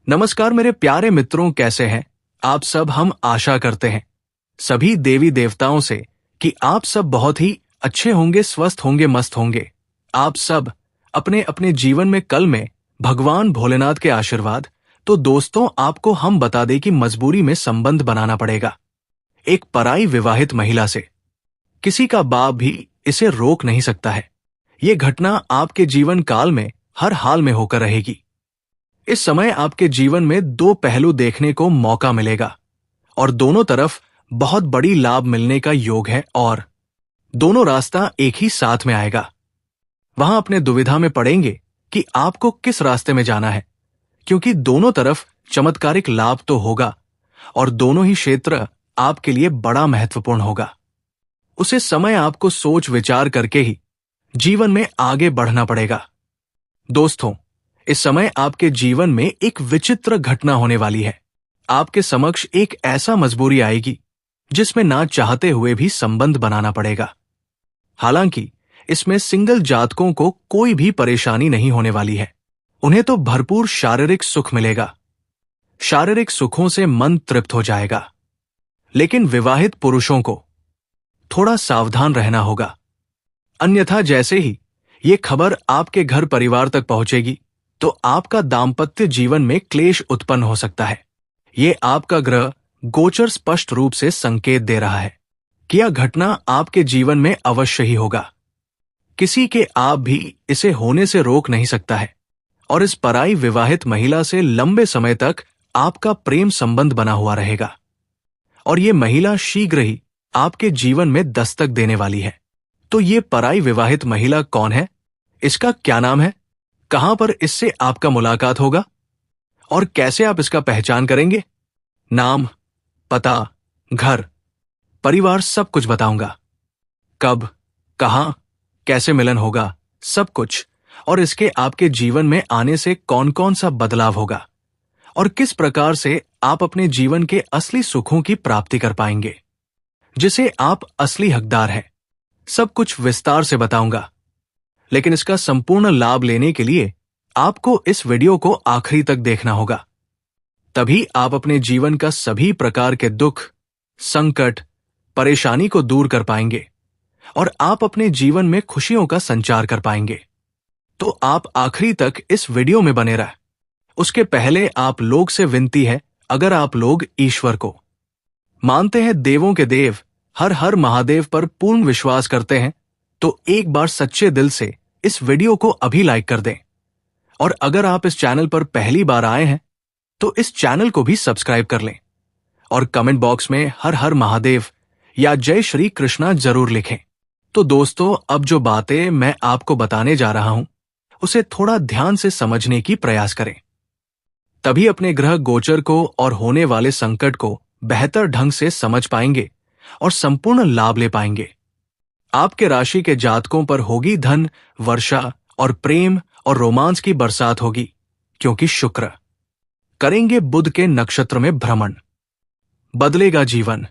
नमस्कार मेरे प्यारे मित्रों, कैसे हैं आप सब। हम आशा करते हैं सभी देवी देवताओं से कि आप सब बहुत ही अच्छे होंगे, स्वस्थ होंगे, मस्त होंगे। आप सब अपने अपने जीवन में कल में भगवान भोलेनाथ के आशीर्वाद। तो दोस्तों, आपको हम बता दें कि मजबूरी में संबंध बनाना पड़ेगा एक पराई विवाहित महिला से। किसी का बाप भी इसे रोक नहीं सकता है। ये घटना आपके जीवन काल में हर हाल में होकर रहेगी। इस समय आपके जीवन में दो पहलू देखने को मौका मिलेगा और दोनों तरफ बहुत बड़ी लाभ मिलने का योग है और दोनों रास्ता एक ही साथ में आएगा। वहां अपने दुविधा में पड़ेंगे कि आपको किस रास्ते में जाना है, क्योंकि दोनों तरफ चमत्कारिक लाभ तो होगा और दोनों ही क्षेत्र आपके लिए बड़ा महत्वपूर्ण होगा। उसे समय आपको सोच विचार करके ही जीवन में आगे बढ़ना पड़ेगा। दोस्तों, इस समय आपके जीवन में एक विचित्र घटना होने वाली है। आपके समक्ष एक ऐसा मजबूरी आएगी जिसमें ना चाहते हुए भी संबंध बनाना पड़ेगा। हालांकि इसमें सिंगल जातकों को कोई भी परेशानी नहीं होने वाली है। उन्हें तो भरपूर शारीरिक सुख मिलेगा। शारीरिक सुखों से मन तृप्त हो जाएगा। लेकिन विवाहित पुरुषों को थोड़ा सावधान रहना होगा, अन्यथा जैसे ही ये खबर आपके घर परिवार तक पहुंचेगी तो आपका दाम्पत्य जीवन में क्लेश उत्पन्न हो सकता है। ये आपका ग्रह गोचर स्पष्ट रूप से संकेत दे रहा है कि यह घटना आपके जीवन में अवश्य ही होगा। किसी के आप भी इसे होने से रोक नहीं सकता है और इस पराई विवाहित महिला से लंबे समय तक आपका प्रेम संबंध बना हुआ रहेगा और ये महिला शीघ्र ही आपके जीवन में दस्तक देने वाली है। तो ये पराई विवाहित महिला कौन है, इसका क्या नाम है, कहां पर इससे आपका मुलाकात होगा और कैसे आप इसका पहचान करेंगे। नाम, पता, घर, परिवार सब कुछ बताऊंगा। कब, कहां, कैसे मिलन होगा, सब कुछ। और इसके आपके जीवन में आने से कौन कौन सा बदलाव होगा और किस प्रकार से आप अपने जीवन के असली सुखों की प्राप्ति कर पाएंगे, जिसे आप असली हकदार हैं। सब कुछ विस्तार से बताऊंगा। लेकिन इसका संपूर्ण लाभ लेने के लिए आपको इस वीडियो को आखिरी तक देखना होगा। तभी आप अपने जीवन का सभी प्रकार के दुख, संकट, परेशानी को दूर कर पाएंगे और आप अपने जीवन में खुशियों का संचार कर पाएंगे। तो आप आखिरी तक इस वीडियो में बने रह। उसके पहले आप लोग से विनती है, अगर आप लोग ईश्वर को मानते हैं, देवों के देव हर हर महादेव पर पूर्ण विश्वास करते हैं, तो एक बार सच्चे दिल से इस वीडियो को अभी लाइक कर दें। और अगर आप इस चैनल पर पहली बार आए हैं तो इस चैनल को भी सब्सक्राइब कर लें और कमेंट बॉक्स में हर हर महादेव या जय श्री कृष्णा जरूर लिखें। तो दोस्तों, अब जो बातें मैं आपको बताने जा रहा हूं उसे थोड़ा ध्यान से समझने की प्रयास करें, तभी अपने ग्रह गोचर को और होने वाले संकट को बेहतर ढंग से समझ पाएंगे और संपूर्ण लाभ ले पाएंगे। आपके राशि के जातकों पर होगी धन वर्षा और प्रेम और रोमांस की बरसात होगी, क्योंकि शुक्र करेंगे बुध के नक्षत्र में भ्रमण। बदलेगा जीवन,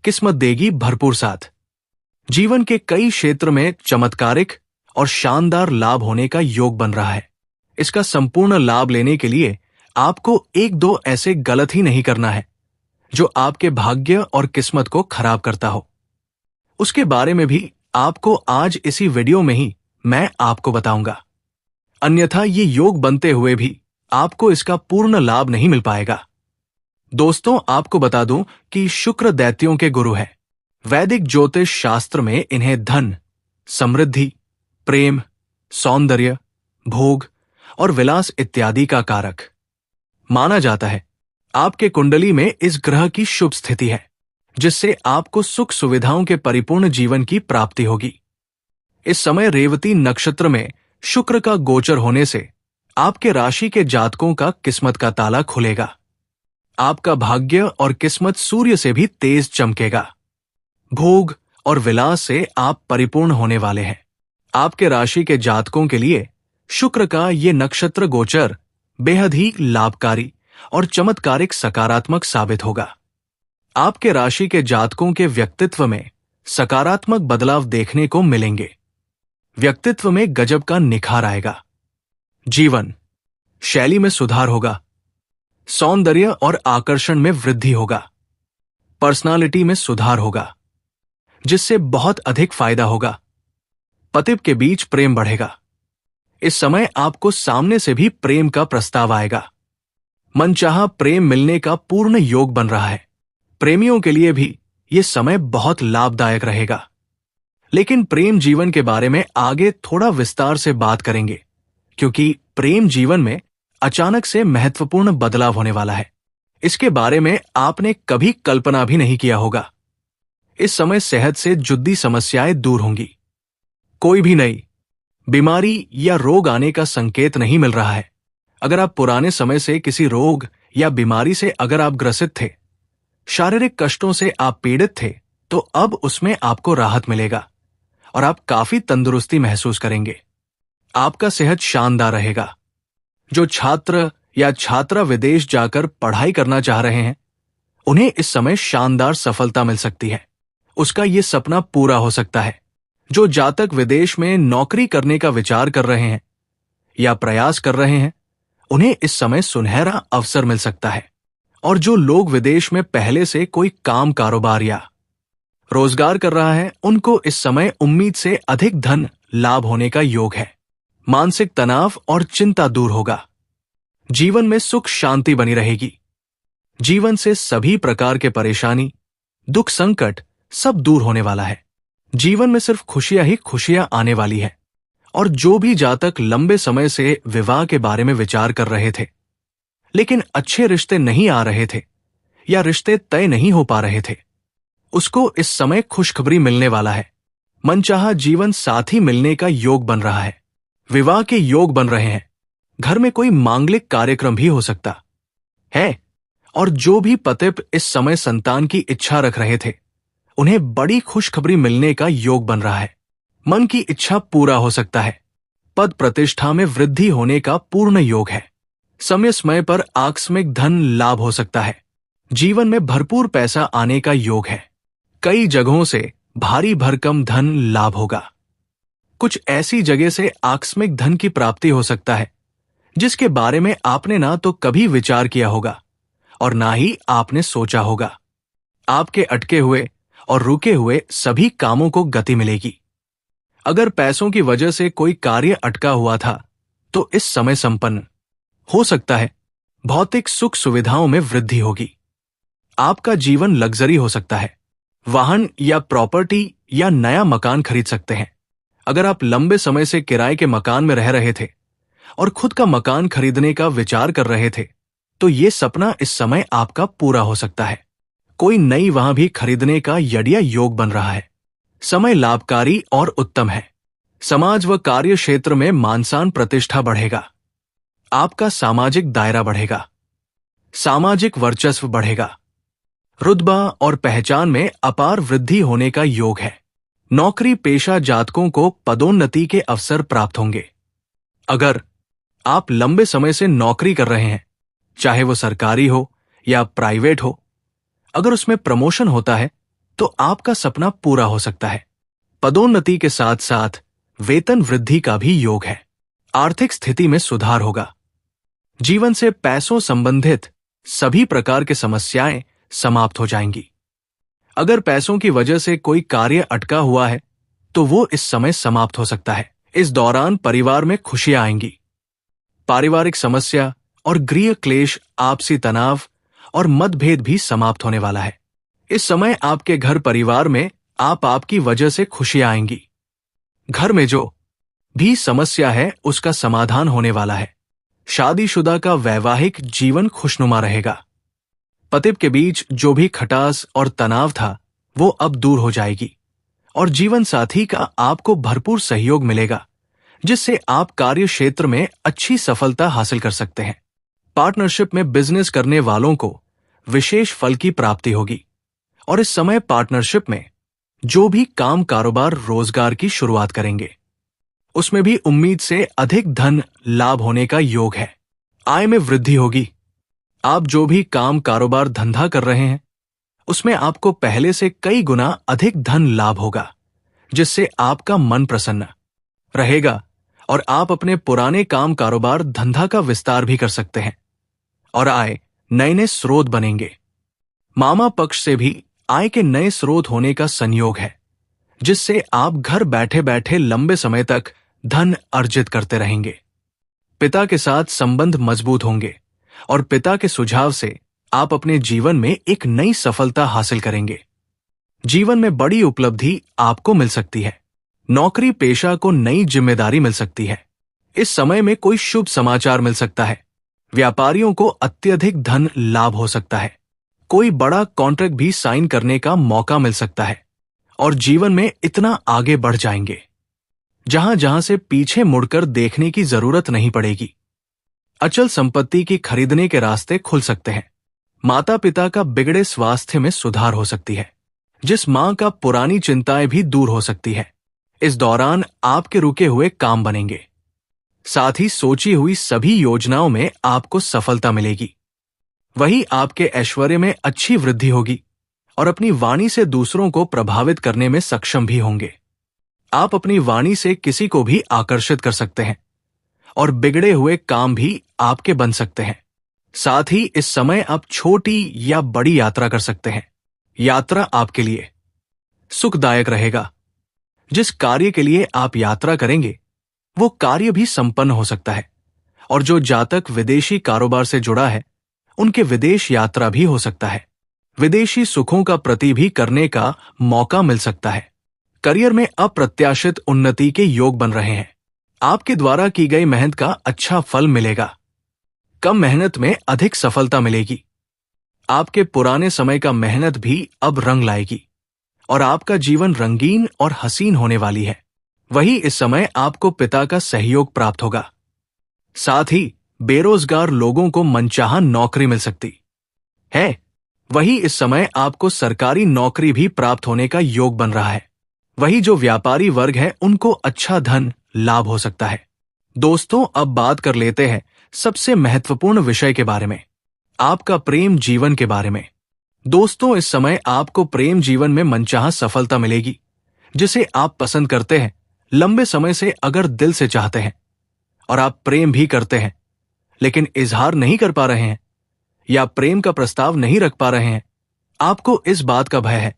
किस्मत देगी भरपूर साथ। जीवन के कई क्षेत्र में चमत्कारिक और शानदार लाभ होने का योग बन रहा है। इसका संपूर्ण लाभ लेने के लिए आपको एक दो ऐसे गलत ही नहीं करना है जो आपके भाग्य और किस्मत को खराब करता हो। उसके बारे में भी आपको आज इसी वीडियो में ही मैं आपको बताऊंगा, अन्यथा ये योग बनते हुए भी आपको इसका पूर्ण लाभ नहीं मिल पाएगा। दोस्तों, आपको बता दूं कि शुक्र दैत्यों के गुरु हैं। वैदिक ज्योतिष शास्त्र में इन्हें धन, समृद्धि, प्रेम, सौंदर्य, भोग और विलास इत्यादि का कारक माना जाता है। आपके कुंडली में इस ग्रह की शुभ स्थिति है, जिससे आपको सुख सुविधाओं के परिपूर्ण जीवन की प्राप्ति होगी। इस समय रेवती नक्षत्र में शुक्र का गोचर होने से आपके राशि के जातकों का किस्मत का ताला खुलेगा। आपका भाग्य और किस्मत सूर्य से भी तेज चमकेगा। भोग और विलास से आप परिपूर्ण होने वाले हैं। आपके राशि के जातकों के लिए शुक्र का ये नक्षत्र गोचर बेहद ही लाभकारी और चमत्कारिक सकारात्मक साबित होगा। आपके राशि के जातकों के व्यक्तित्व में सकारात्मक बदलाव देखने को मिलेंगे। व्यक्तित्व में गजब का निखार आएगा। जीवन शैली में सुधार होगा। सौंदर्य और आकर्षण में वृद्धि होगा। पर्सनालिटी में सुधार होगा, जिससे बहुत अधिक फायदा होगा। पति के बीच प्रेम बढ़ेगा। इस समय आपको सामने से भी प्रेम का प्रस्ताव आएगा। मनचाहा प्रेम मिलने का पूर्ण योग बन रहा है। प्रेमियों के लिए भी यह समय बहुत लाभदायक रहेगा। लेकिन प्रेम जीवन के बारे में आगे थोड़ा विस्तार से बात करेंगे, क्योंकि प्रेम जीवन में अचानक से महत्वपूर्ण बदलाव होने वाला है। इसके बारे में आपने कभी कल्पना भी नहीं किया होगा। इस समय सेहत से जुड़ी समस्याएं दूर होंगी। कोई भी नई बीमारी या रोग आने का संकेत नहीं मिल रहा है। अगर आप पुराने समय से किसी रोग या बीमारी से अगर आप ग्रसित थे, शारीरिक कष्टों से आप पीड़ित थे, तो अब उसमें आपको राहत मिलेगा और आप काफी तंदुरुस्ती महसूस करेंगे। आपका सेहत शानदार रहेगा। जो छात्र या छात्रा विदेश जाकर पढ़ाई करना चाह रहे हैं, उन्हें इस समय शानदार सफलता मिल सकती है। उसका ये सपना पूरा हो सकता है। जो जातक विदेश में नौकरी करने का विचार कर रहे हैं या प्रयास कर रहे हैं, उन्हें इस समय सुनहरा अवसर मिल सकता है। और जो लोग विदेश में पहले से कोई काम, कारोबार या रोजगार कर रहा है, उनको इस समय उम्मीद से अधिक धन लाभ होने का योग है। मानसिक तनाव और चिंता दूर होगा। जीवन में सुख शांति बनी रहेगी। जीवन से सभी प्रकार के परेशानी, दुख, संकट सब दूर होने वाला है। जीवन में सिर्फ खुशियां ही खुशियां आने वाली है। और जो भी जातक लंबे समय से विवाह के बारे में विचार कर रहे थे, लेकिन अच्छे रिश्ते नहीं आ रहे थे या रिश्ते तय नहीं हो पा रहे थे, उसको इस समय खुशखबरी मिलने वाला है। मनचाहा जीवन साथी मिलने का योग बन रहा है। विवाह के योग बन रहे हैं। घर में कोई मांगलिक कार्यक्रम भी हो सकता है। और जो भी पति इस समय संतान की इच्छा रख रहे थे, उन्हें बड़ी खुशखबरी मिलने का योग बन रहा है। मन की इच्छा पूरा हो सकता है। पद प्रतिष्ठा में वृद्धि होने का पूर्ण योग है। समय समय पर आकस्मिक धन लाभ हो सकता है। जीवन में भरपूर पैसा आने का योग है। कई जगहों से भारी भरकम धन लाभ होगा। कुछ ऐसी जगह से आकस्मिक धन की प्राप्ति हो सकता है जिसके बारे में आपने ना तो कभी विचार किया होगा और ना ही आपने सोचा होगा। आपके अटके हुए और रुके हुए सभी कामों को गति मिलेगी। अगर पैसों की वजह से कोई कार्य अटका हुआ था, तो इस समय संपन्न हो सकता है। भौतिक सुख सुविधाओं में वृद्धि होगी। आपका जीवन लग्जरी हो सकता है। वाहन या प्रॉपर्टी या नया मकान खरीद सकते हैं। अगर आप लंबे समय से किराए के मकान में रह रहे थे और खुद का मकान खरीदने का विचार कर रहे थे, तो ये सपना इस समय आपका पूरा हो सकता है। कोई नई वहां भी खरीदने का यड़िया योग बन रहा है। समय लाभकारी और उत्तम है। समाज व कार्य क्षेत्र में मानसान प्रतिष्ठा बढ़ेगा। आपका सामाजिक दायरा बढ़ेगा। सामाजिक वर्चस्व बढ़ेगा। रुतबा और पहचान में अपार वृद्धि होने का योग है। नौकरी पेशा जातकों को पदोन्नति के अवसर प्राप्त होंगे। अगर आप लंबे समय से नौकरी कर रहे हैं, चाहे वो सरकारी हो या प्राइवेट हो, अगर उसमें प्रमोशन होता है तो आपका सपना पूरा हो सकता है। पदोन्नति के साथ साथ वेतन वृद्धि का भी योग है। आर्थिक स्थिति में सुधार होगा। जीवन से पैसों संबंधित सभी प्रकार की समस्याएं समाप्त हो जाएंगी। अगर पैसों की वजह से कोई कार्य अटका हुआ है, तो वो इस समय समाप्त हो सकता है। इस दौरान परिवार में खुशियां आएंगी। पारिवारिक समस्या और गृह क्लेश, आपसी तनाव और मतभेद भी समाप्त होने वाला है। इस समय आपके घर परिवार में आपकी वजह से खुशियां आएंगी। घर में जो भी समस्या है उसका समाधान होने वाला है। शादीशुदा का वैवाहिक जीवन खुशनुमा रहेगा। पति के बीच जो भी खटास और तनाव था, वो अब दूर हो जाएगी और जीवन साथी का आपको भरपूर सहयोग मिलेगा, जिससे आप कार्य क्षेत्र में अच्छी सफलता हासिल कर सकते हैं। पार्टनरशिप में बिजनेस करने वालों को विशेष फल की प्राप्ति होगी और इस समय पार्टनरशिप में जो भी काम, कारोबार, रोजगार की शुरुआत करेंगे, उसमें भी उम्मीद से अधिक धन लाभ होने का योग है। आय में वृद्धि होगी। आप जो भी काम, कारोबार, धंधा कर रहे हैं, उसमें आपको पहले से कई गुना अधिक धन लाभ होगा, जिससे आपका मन प्रसन्न रहेगा और आप अपने पुराने काम, कारोबार, धंधा का विस्तार भी कर सकते हैं और आय नए नए स्रोत बनेंगे। मामा पक्ष से भी आय के नए स्रोत होने का संयोग है, जिससे आप घर बैठे बैठे लंबे समय तक धन अर्जित करते रहेंगे। पिता के साथ संबंध मजबूत होंगे और पिता के सुझाव से आप अपने जीवन में एक नई सफलता हासिल करेंगे। जीवन में बड़ी उपलब्धि आपको मिल सकती है। नौकरी पेशा को नई जिम्मेदारी मिल सकती है। इस समय में कोई शुभ समाचार मिल सकता है। व्यापारियों को अत्यधिक धन लाभ हो सकता है। कोई बड़ा कॉन्ट्रैक्ट भी साइन करने का मौका मिल सकता है और जीवन में इतना आगे बढ़ जाएंगे जहां जहां से पीछे मुड़कर देखने की जरूरत नहीं पड़ेगी। अचल संपत्ति की खरीदने के रास्ते खुल सकते हैं। माता पिता का बिगड़े स्वास्थ्य में सुधार हो सकती है। जिस मां का पुरानी चिंताएं भी दूर हो सकती है। इस दौरान आपके रुके हुए काम बनेंगे। साथ ही सोची हुई सभी योजनाओं में आपको सफलता मिलेगी। वही आपके ऐश्वर्य में अच्छी वृद्धि होगी और अपनी वाणी से दूसरों को प्रभावित करने में सक्षम भी होंगे। आप अपनी वाणी से किसी को भी आकर्षित कर सकते हैं और बिगड़े हुए काम भी आपके बन सकते हैं। साथ ही इस समय आप छोटी या बड़ी यात्रा कर सकते हैं। यात्रा आपके लिए सुखदायक रहेगा। जिस कार्य के लिए आप यात्रा करेंगे वो कार्य भी संपन्न हो सकता है और जो जातक विदेशी कारोबार से जुड़ा है उनके विदेश यात्रा भी हो सकता है। विदेशी सुखों का प्रति भी करने का मौका मिल सकता है। करियर में अप्रत्याशित उन्नति के योग बन रहे हैं। आपके द्वारा की गई मेहनत का अच्छा फल मिलेगा। कम मेहनत में अधिक सफलता मिलेगी। आपके पुराने समय का मेहनत भी अब रंग लाएगी और आपका जीवन रंगीन और हसीन होने वाली है। वही इस समय आपको पिता का सहयोग प्राप्त होगा। साथ ही बेरोजगार लोगों को मनचाहा नौकरी मिल सकती है। वही इस समय आपको सरकारी नौकरी भी प्राप्त होने का योग बन रहा है। वही जो व्यापारी वर्ग है उनको अच्छा धन लाभ हो सकता है। दोस्तों, अब बात कर लेते हैं सबसे महत्वपूर्ण विषय के बारे में, आपका प्रेम जीवन के बारे में। दोस्तों, इस समय आपको प्रेम जीवन में मनचाहा सफलता मिलेगी जिसे आप पसंद करते हैं। लंबे समय से अगर दिल से चाहते हैं और आप प्रेम भी करते हैं लेकिन इजहार नहीं कर पा रहे हैं या प्रेम का प्रस्ताव नहीं रख पा रहे हैं, आपको इस बात का भय है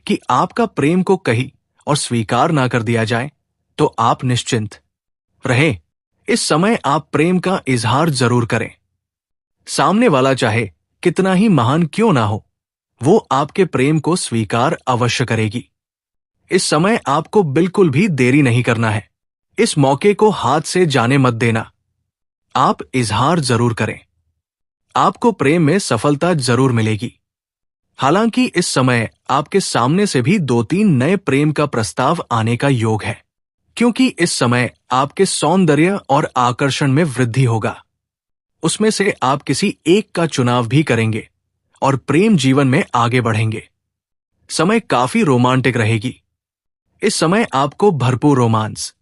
कि आपका प्रेम को कहीं और स्वीकार ना कर दिया जाए, तो आप निश्चिंत रहें। इस समय आप प्रेम का इजहार जरूर करें। सामने वाला चाहे कितना ही महान क्यों ना हो, वो आपके प्रेम को स्वीकार अवश्य करेगी। इस समय आपको बिल्कुल भी देरी नहीं करना है। इस मौके को हाथ से जाने मत देना। आप इजहार जरूर करें। आपको प्रेम में सफलता जरूर मिलेगी। हालांकि इस समय आपके सामने से भी 2-3 नए प्रेम का प्रस्ताव आने का योग है, क्योंकि इस समय आपके सौंदर्य और आकर्षण में वृद्धि होगा। उसमें से आप किसी एक का चुनाव भी करेंगे और प्रेम जीवन में आगे बढ़ेंगे। समय काफी रोमांटिक रहेगी। इस समय आपको भरपूर रोमांस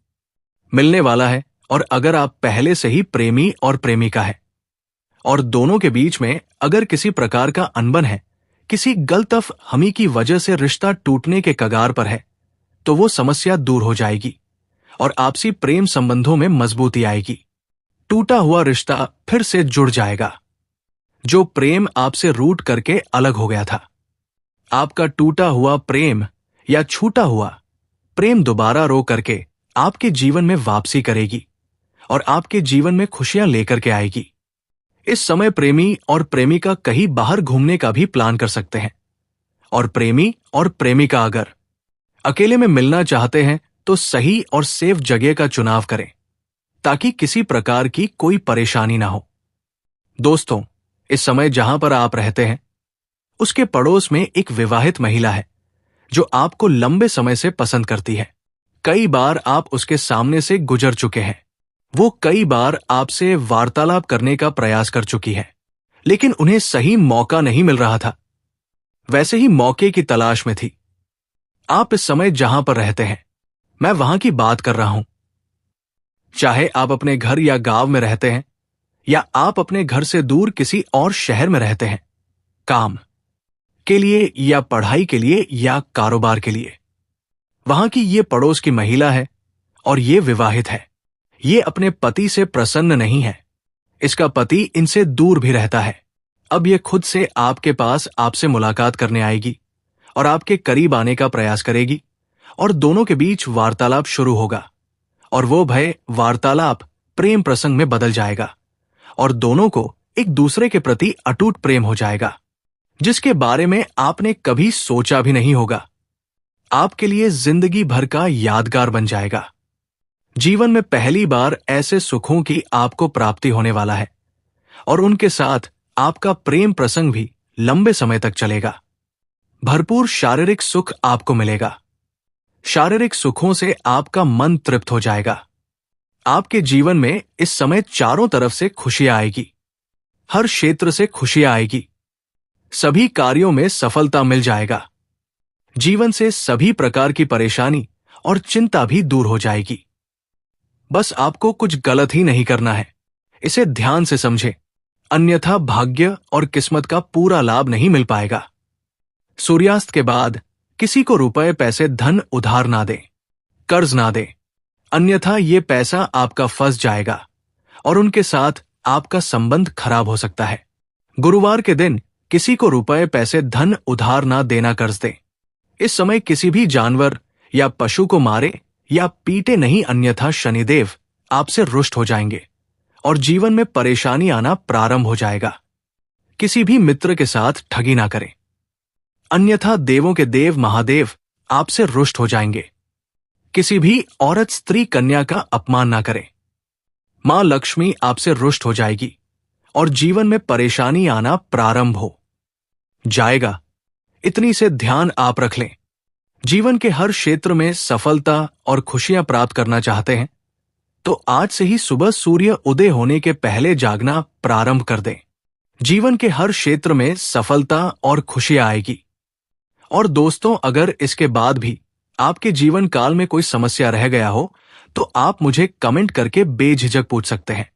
मिलने वाला है और अगर आप पहले से ही प्रेमी और प्रेमिका है और दोनों के बीच में अगर किसी प्रकार का अनबन है, किसी गलतफहमी की वजह से रिश्ता टूटने के कगार पर है, तो वो समस्या दूर हो जाएगी और आपसी प्रेम संबंधों में मजबूती आएगी। टूटा हुआ रिश्ता फिर से जुड़ जाएगा। जो प्रेम आपसे रूठ करके अलग हो गया था, आपका टूटा हुआ प्रेम या छूटा हुआ प्रेम दोबारा रो करके आपके जीवन में वापसी करेगी और आपके जीवन में खुशियां लेकर के आएगी। इस समय प्रेमी और प्रेमिका कहीं बाहर घूमने का भी प्लान कर सकते हैं और प्रेमी और प्रेमिका अगर अकेले में मिलना चाहते हैं तो सही और सेफ जगह का चुनाव करें ताकि किसी प्रकार की कोई परेशानी ना हो। दोस्तों, इस समय जहां पर आप रहते हैं उसके पड़ोस में एक विवाहित महिला है जो आपको लंबे समय से पसंद करती है। कई बार आप उसके सामने से गुजर चुके हैं। वो कई बार आपसे वार्तालाप करने का प्रयास कर चुकी है, लेकिन उन्हें सही मौका नहीं मिल रहा था। वैसे ही मौके की तलाश में थी। आप इस समय जहां पर रहते हैं, मैं वहां की बात कर रहा हूं। चाहे आप अपने घर या गांव में रहते हैं या आप अपने घर से दूर किसी और शहर में रहते हैं, काम के लिए या पढ़ाई के लिए या कारोबार के लिए, वहां की ये पड़ोस की महिला है और ये विवाहित है। ये अपने पति से प्रसन्न नहीं है। इसका पति इनसे दूर भी रहता है। अब ये खुद से आपके पास आपसे मुलाकात करने आएगी और आपके करीब आने का प्रयास करेगी और दोनों के बीच वार्तालाप शुरू होगा और वो भय वार्तालाप प्रेम प्रसंग में बदल जाएगा और दोनों को एक दूसरे के प्रति अटूट प्रेम हो जाएगा जिसके बारे में आपने कभी सोचा भी नहीं होगा। आपके लिए जिंदगी भर का यादगार बन जाएगा। जीवन में पहली बार ऐसे सुखों की आपको प्राप्ति होने वाला है और उनके साथ आपका प्रेम प्रसंग भी लंबे समय तक चलेगा। भरपूर शारीरिक सुख आपको मिलेगा। शारीरिक सुखों से आपका मन तृप्त हो जाएगा। आपके जीवन में इस समय चारों तरफ से खुशियां आएगी। हर क्षेत्र से खुशियां आएगी। सभी कार्यों में सफलता मिल जाएगा। जीवन से सभी प्रकार की परेशानी और चिंता भी दूर हो जाएगी। बस आपको कुछ गलत ही नहीं करना है। इसे ध्यान से समझें, अन्यथा भाग्य और किस्मत का पूरा लाभ नहीं मिल पाएगा। सूर्यास्त के बाद किसी को रुपए पैसे धन उधार ना दें, कर्ज ना दें, अन्यथा ये पैसा आपका फंस जाएगा और उनके साथ आपका संबंध खराब हो सकता है। गुरुवार के दिन किसी को रुपए पैसे धन उधार ना देना, कर्ज दें। इस समय किसी भी जानवर या पशु को मारे या पीटे नहीं, अन्यथा शनिदेव आपसे रुष्ट हो जाएंगे और जीवन में परेशानी आना प्रारंभ हो जाएगा। किसी भी मित्र के साथ ठगी ना करें, अन्यथा देवों के देव महादेव आपसे रुष्ट हो जाएंगे। किसी भी औरत स्त्री कन्या का अपमान ना करें, मां लक्ष्मी आपसे रुष्ट हो जाएगी और जीवन में परेशानी आना प्रारंभ हो जाएगा। इतनी से ध्यान आप रख लें। जीवन के हर क्षेत्र में सफलता और खुशियां प्राप्त करना चाहते हैं तो आज से ही सुबह सूर्य उदय होने के पहले जागना प्रारंभ कर दें। जीवन के हर क्षेत्र में सफलता और खुशियां आएगी। और दोस्तों, अगर इसके बाद भी आपके जीवन काल में कोई समस्या रह गया हो तो आप मुझे कमेंट करके बेझिझक पूछ सकते हैं।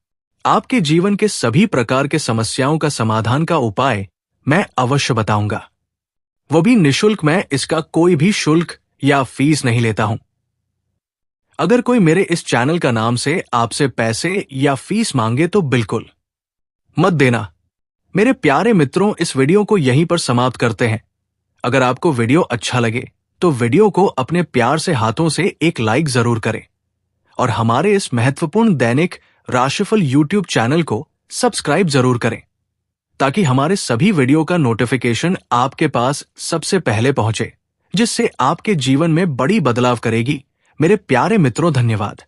आपके जीवन के सभी प्रकार के समस्याओं का समाधान का उपाय मैं अवश्य बताऊंगा, वो भी निःशुल्क। मैं इसका कोई भी शुल्क या फीस नहीं लेता हूं। अगर कोई मेरे इस चैनल का नाम से आपसे पैसे या फीस मांगे तो बिल्कुल मत देना। मेरे प्यारे मित्रों, इस वीडियो को यहीं पर समाप्त करते हैं। अगर आपको वीडियो अच्छा लगे तो वीडियो को अपने प्यार से हाथों से एक लाइक जरूर करें और हमारे इस महत्वपूर्ण दैनिक राशिफल यूट्यूब चैनल को सब्सक्राइब जरूर करें ताकि हमारे सभी वीडियो का नोटिफिकेशन आपके पास सबसे पहले पहुंचे, जिससे आपके जीवन में बड़ी बदलाव करेगी। मेरे प्यारे मित्रों, धन्यवाद।